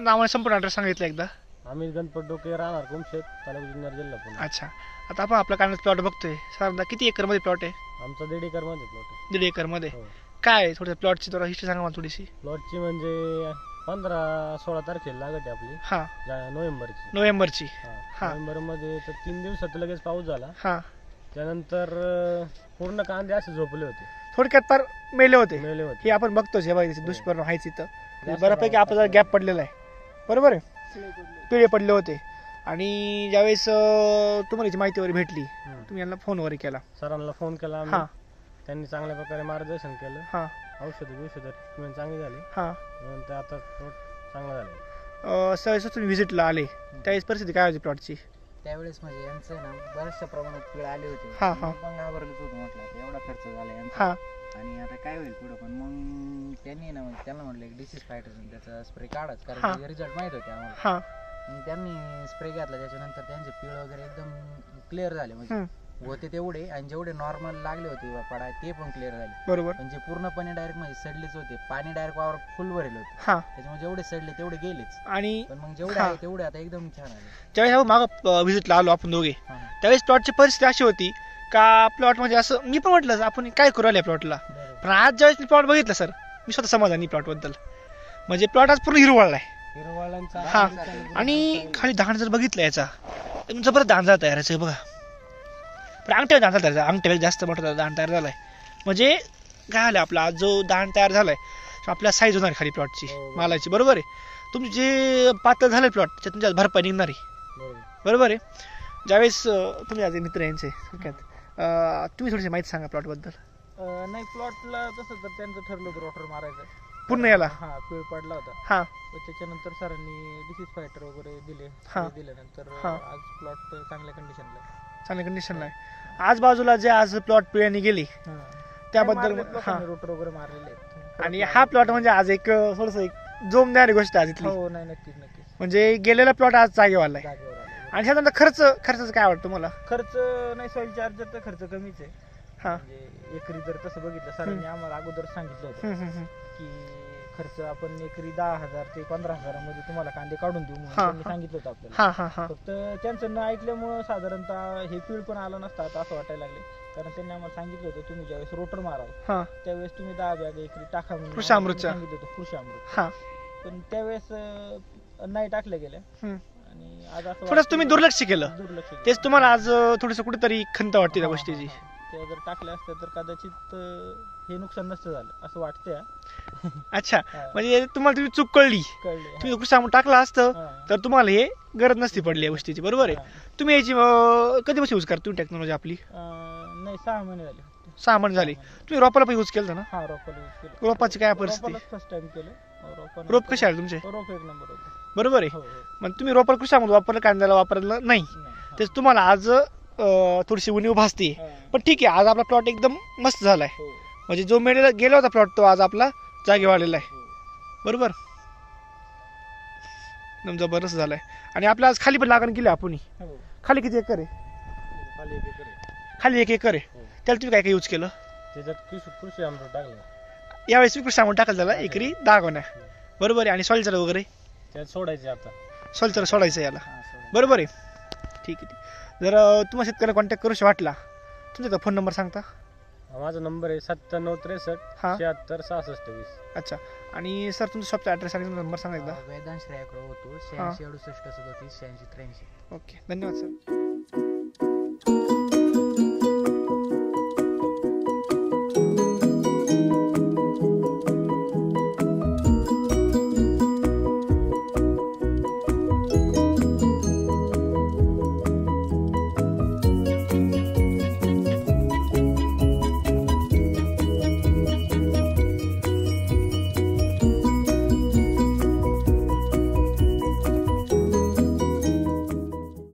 नाव आणि संपूर्ण ॲड्रेस सांगितलं एकदा. आम्ही गणपत डोके राहणार कुमशेत, तालुका जुन्नर, जिल्हा पुणे. अच्छा, आता आपण आपला कांद्याचा प्लॉट बघतोय. साधारणतः किती एकरमध्ये प्लॉट आहे? आमचा 1.5 एकर मध्ये प्लॉट आहे. 1.5 एकरमध्ये. हो. काय आहे थोडं प्लॉटची थोडा हिस्ट्री सांगा मला थोडीशी. प्लॉटची म्हणजे 15-16 तारखेला लागत आहे आपली, हां, नोव्हेंबरची. हा. नोव्हेंबरमध्ये तर 3 दिवसात लगेच पाऊस झाला. हां, त्यानंतर पूर्ण कांदे असे झोपले होते, थोडक्यात फार मेले होते. मेले होते. हे आपण बघतोच, हे बघा त्याचे दुष्परिणाम व्हायचे इथं. जास्त बऱ्यापैकी प्रमाणात आपल्याला गॅप पडलेला आहे, बरोबर आहे. पिळे पडले होते. आणि ज्यावेळेस तुम्हाला याची माहिती वगैरे भेटली, तुम्ही यांना फोन वगैरे केला? सरांना फोन केला आम्ही. हां त्यांनी चांगल्या प्रकारे मार्गदर्शन केलं. हां औषधं ट्रीटमेंट चांगली झाली. हां. नंतर आता प्लॉट चांगला झाला. सहज तुम्ही व्हिजिटला आले त्यावेळेस परिस्थिती काय होती प्लॉटची? त्यावेळेस म्हणजे यांचं ना बऱ्याचशा प्रमाणात पिळ आले होते. हां हां पण घाबरलंच होतं, म्हटलं आता एवढा खर्च झाला यांचा हां आणि आता काय होईल पुढं. पण मग त्यांनी ना त्यांना म्हटलं डिसीज फायटर त्याचा स्प्रे काढाच, हां. कारण रिझल्ट माहित होते आम्हाला. हां मग त्यांनी स्प्रे घेतला, त्याच्यानंतर त्यांचे पिळ वगैरे एकदम क्लिअर झाले. म्हणजे होते तेवढे आणि जेवढे नॉर्मल लागले होते पडा ते पण क्लिअर झाले. बरोबर. म्हणजे पूर्णपणे डायरेक्ट म्हणजे सडलेच होते, पाणी डायरेक्ट वावर फुल भरेल होते. हां, त्याच्यामुळे जेवढे सडले तेवढे गेलेच. आणि पण मग जेवढे आहे तेवढे आता एकदम छान आले. ज्यावेळेस आपण मागं व्हिजिटला आलो आपण दोघे, हां, हां. त्यावेळेस प्लॉटची परिस्थिती अशी होती का प्लॉट म्हणजे असं मी पण म्हटलं आपण काय करू आले प्लॉटला. बरोबर. पण आज ज्यावेळेस मी प्लॉट बघितला सर, मी स्वतः समाधानी प्लॉटबद्दल. म्हणजे प्लॉट आज पूर्ण हिरवळला आहे. हिरवाळ्यांचा हां, आणि खाली धान जर बघितलं याचा, एकदम जबरदस्त धान झाला तयार आहे बघा. पण अंगठ्यावर धान झाला तयार, अंगठ्यावर जास्त मोठा धान तयार झालाय. म्हणजे काय आलं आपला आज जो धान तयार झालाय आपल्या साईज होणार खाली प्लॉटची मालाची, बरोबर आहे. तुमची जे पातळ झालं प्लॉट त्याच्यात तुमच्या भरपाई निघणार आहे, बरोबर आहे. ज्यावेळेस तुम्ही आज मित्र यांचे तुम्ही थोडीशी माहिती सांगा प्लॉटबद्दल. नाही, प्लॉटला तसं तर त्यांचं ठरलं होतं रोटर मारायचं पूर्ण याला. हा, पिळ पडला होता. हां त्याच्यानंतर सरांनी डिसीज फायटर वगैरे दिले. हां. दिल्यानंतर हां. आज प्लॉट चांगल्या कंडिशनला आहे. चांगल्या कंडिशनला आहे. आज बाजूला जे आज प्लॉट पिळ्याने गेली त्याबद्दल. हां, रोटर वगैरे मारलेले आहेत. आणि हा प्लॉट म्हणजे आज एक थोडस एक जोमदार गोष्ट आज इथली. हो, नाही, नक्कीच नक्कीच म्हणजे गेलेला प्लॉट आज जागेवाला आहे. जागेवर आले. आणि त्यानंतर खर्चाचं काय वाटतं मला? खर्च नाही, सॉइल चार्जरचा खर्च कमीच आहे. हां. म्हणजे एकरी जर तसं बघितलं, सरांनी आम्हाला अगोदर सांगितलं होतं की खर्च आपण एकरी 10,000 ते 15,000 मध्ये तुम्हाला कांदे काढून देऊ म्हणून त्यांनी सांगितलं होतं आपल्याला. हां हां हां. फक्त त्यांचं न ऐकल्यामुळं साधारणतः हे पीळ पण आलं नसतं आता असं वाटायला लागले. कारण त्यांनी आम्हाला सांगितलं होतं तुम्ही ज्यावेळेस रोटर माराल हां त्यावेळेस तुम्ही 10 बॅग एकरी टाका म्हणून कृषी अमृतच्या. सांगितलं होतं, कृषी अमृत. हां. पण त्यावेळेस नाही टाकल्या गेल्या आणि आज असं थोडंसं तुम्ही दुर्लक्ष केलं. दुर्लक्ष केलं. तेच तुम्हाला आज थोडंसं कुठेतरी खंत वाटते त्या गोष्टीची. ते जर टाकल्या असत्या तर कदाचित हे नुकसान नसतं झालं असं वाटतंय. अच्छा, म्हणजे तुम्हाला तुम्ही चूक कळली. कळले. तुम्ही कृषी अमृत टाकलं असतं तर तुम्हाला हे गरज नसती पडली या गोष्टीची, बरोबर आहे. तुम्ही याची कधीपासून यूज करता तुम्ही टेक्नॉलॉजी आपली? नाही, 6 महिने झाले. 6 महिने झाले. तुम्ही रोपाला पण यूज केलं ना? हा, रोपाला यूज केलं. रोपाची काय परिस्थिती? फर्स्ट टाइम केलं. रोप कसे आले तुमचे? रोप एक नंबर होते. बरोबर आहे. हो, हो. मग तुम्ही रोपाला कृषी अमृत वापरलं, कांद्याला वापरलं नाही, तेच तुम्हाला आज थोडीशी उणीव भासते. पण ठीक आहे, आज आपला प्लॉट एकदम मस्त झालाय. हो. म्हणजे जो गेला होता प्लॉट तो आज आपला जागेवर आलेला आहे, बरोबर. एकदम जबरदस्त झालाय. आणि आपल्या आज खाली पण लागण केली आपण. हो. खाली किती एकर आहे? खाली 1 एकर आहे. खाली 1 एकर आहे. त्याला तुम्ही काय काय यूज केलं? त्याच्यात कृषी अमृत टाकलं. यावेळेस तुम्ही कृषी अमृत टाकायला झाला एकरी 10 गोण्या, बरोबर आहे. आणि सॉइलचर वगैरे त्यात सोडायचे आता. सॉइलचर सोडायचं याला, सोडायचं. बरोबर आहे. ठीक आहे. जर तुम्हाला शेतकऱ्याला कॉन्टॅक्ट करूशी वाटला तुमचा फोन नंबर सांगता? माझा नंबर आहे 9763 हां. 76 66 20. अच्छा. आणि सर तुमचा शॉपचा ॲड्रेस आणि तुमचा नंबर सांगा एकदा. वेदांश रायकडे होतो 86 68 37 86 83. ओके, धन्यवाद सर.